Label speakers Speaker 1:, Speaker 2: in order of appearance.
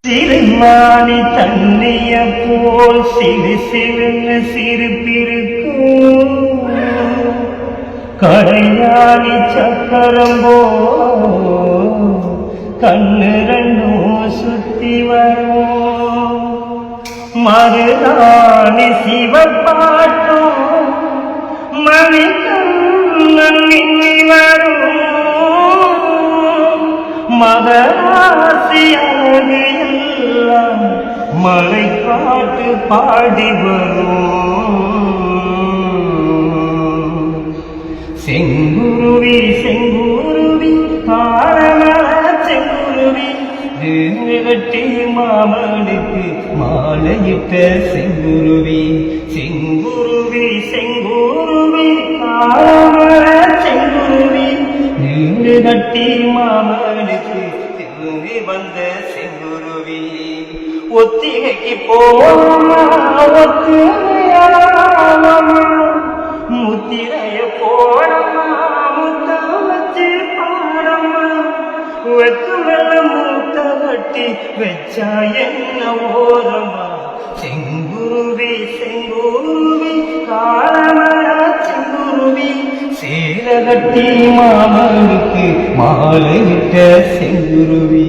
Speaker 1: சிறுமானி தண்ணிய போல் சிறு சிறுன்னு சிரிப்பிருக்கும் கடையாளி சக்கரம்போ கண்ணு ரெண்டும் சுத்தி வரும் மருதாணி சிவப்பாட்டும் மணிக்கண்ணன் மின்னி வரும் மகராசி அழகு எல்லாம் மலை காட்டு பாடி வரும் செங்குருவி செங்குருவி காரண செங்குருவி கட்டி மாமனுக்கு மாலையிட்ட செங்குருவி செங்குருவி செங்குருவி காரண செங்குருவி கட்டி மாமனுக்கு திரும்பி வந்த செங்குருவி ஒத்திகைக்கு போமா முத்திரைய போடமா முத்த வச்சு பாடமா வெத்து வெள்ள மூத்த கட்டி வச்சா என்ன ஓரமா செங்குருவி செங்குருவி காலமர செங்குருவி சேல கட்டி மாமனுக்கு மாலையிட்ட செங்குருவி